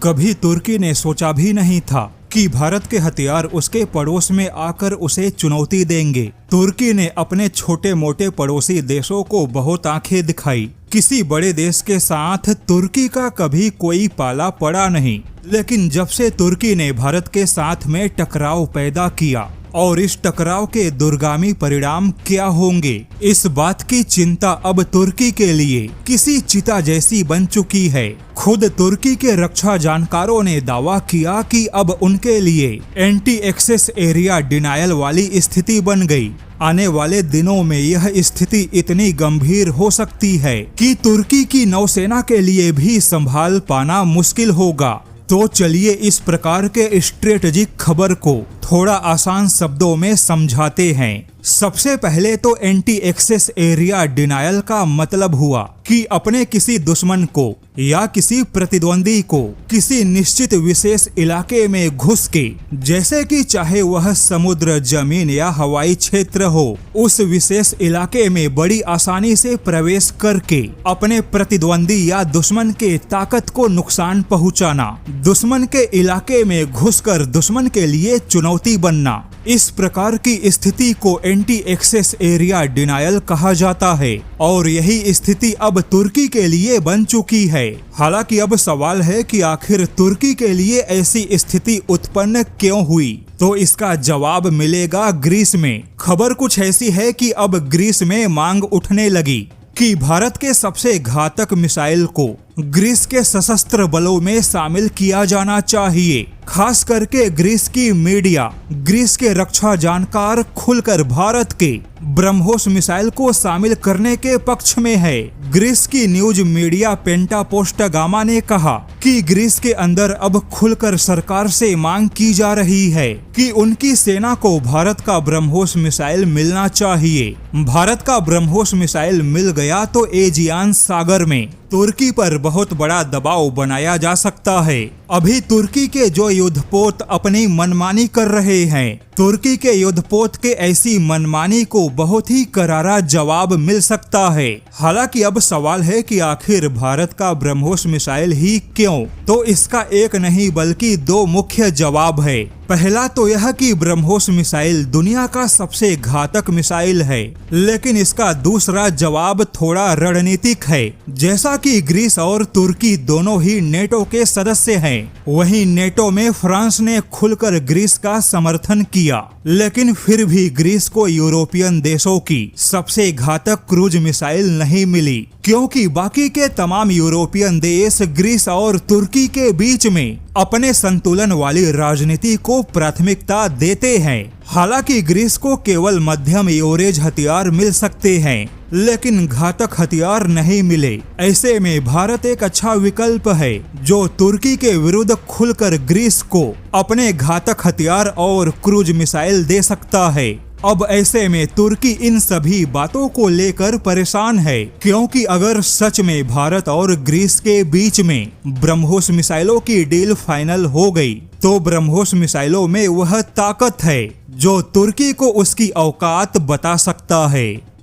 कभी तुर्की ने सोचा भी नहीं था कि भारत के हथियार उसके पड़ोस में आकर उसे चुनौती देंगे। तुर्की ने अपने छोटे मोटे पड़ोसी देशों को बहुत आंखें दिखाई। किसी बड़े देश के साथ तुर्की का कभी कोई पाला पड़ा नहीं, लेकिन जब से तुर्की ने भारत के साथ में टकराव पैदा किया और इस टकराव के दूरगामी परिणाम क्या होंगे, इस बात की चिंता अब तुर्की के लिए किसी चिता जैसी बन चुकी है। खुद तुर्की के रक्षा जानकारों ने दावा किया कि अब उनके लिए एंटी एक्सेस एरिया डिनायल वाली स्थिति बन गई। आने वाले दिनों में यह स्थिति इतनी गंभीर हो सकती है कि तुर्की की नौसेना के लिए भी संभाल पाना मुश्किल होगा। तो चलिए इस प्रकार के स्ट्रेटेजिक खबर को थोड़ा आसान शब्दों में समझाते हैं। सबसे पहले तो एंटी एक्सेस एरिया डिनायल का मतलब हुआ कि अपने किसी दुश्मन को या किसी प्रतिद्वंदी को किसी निश्चित विशेष इलाके में घुस के, जैसे कि चाहे वह समुद्र, जमीन या हवाई क्षेत्र हो, उस विशेष इलाके में बड़ी आसानी से प्रवेश करके अपने प्रतिद्वंदी या दुश्मन के ताकत को नुकसान पहुंचाना, दुश्मन के इलाके में घुसकर दुश्मन के लिए चुनौती बनना। इस प्रकार की स्थिति को एंटी एक्सेस एरिया डिनायल कहा जाता है और यही स्थिति अब तुर्की के लिए बन चुकी है। हालांकि अब सवाल है कि आखिर तुर्की के लिए ऐसी स्थिति उत्पन्न क्यों हुई, तो इसका जवाब मिलेगा ग्रीस में। खबर कुछ ऐसी है कि अब ग्रीस में मांग उठने लगी कि भारत के सबसे घातक मिसाइल को ग्रीस के सशस्त्र बलों में शामिल किया जाना चाहिए। खास करके ग्रीस की मीडिया, ग्रीस के रक्षा जानकार खुलकर भारत के ब्रह्मोस मिसाइल को शामिल करने के पक्ष में है। ग्रीस की न्यूज मीडिया पेंटापोस्टागामा ने कहा कि ग्रीस के अंदर अब खुलकर सरकार से मांग की जा रही है कि उनकी सेना को भारत का ब्रह्मोस मिसाइल मिलना चाहिए। भारत का ब्रह्मोस मिसाइल मिल गया तो एजियान सागर में तुर्की पर बहुत बड़ा दबाव बनाया जा सकता है। अभी तुर्की के जो युद्धपोत अपनी मनमानी कर रहे हैं, तुर्की के युद्धपोत के ऐसी मनमानी को बहुत ही करारा जवाब मिल सकता है। हालांकि अब सवाल है कि आखिर भारत का ब्रह्मोस मिसाइल ही क्यों, तो इसका एक नहीं बल्कि दो मुख्य जवाब है। पहला तो यह कि ब्रह्मोस मिसाइल दुनिया का सबसे घातक मिसाइल है, लेकिन इसका दूसरा जवाब थोड़ा रणनीतिक है। जैसा कि ग्रीस और तुर्की दोनों ही नेटो के सदस्य हैं, वहीं नेटो में फ्रांस ने खुलकर ग्रीस का समर्थन किया, लेकिन फिर भी ग्रीस को यूरोपियन देशों की सबसे घातक क्रूज मिसाइल नहीं मिली, क्योंकि बाकी के तमाम यूरोपियन देश ग्रीस और तुर्की के बीच में अपने संतुलन वाली राजनीति को प्राथमिकता देते हैं। हालांकि ग्रीस को केवल मध्यम एवरेज हथियार मिल सकते हैं, लेकिन घातक हथियार नहीं मिले। ऐसे में भारत एक अच्छा विकल्प है जो तुर्की के विरुद्ध खुलकर ग्रीस को अपने घातक हथियार और क्रूज मिसाइल दे सकता है। अब ऐसे में तुर्की इन सभी बातों को लेकर परेशान है, क्योंकि अगर सच में भारत और ग्रीस के बीच में ब्रह्मोस मिसाइलों की डील फाइनल हो गई, तो ब्रह्मोस मिसाइलों में वह ताकत है जो तुर्की को उसकी औकात बता सकता है।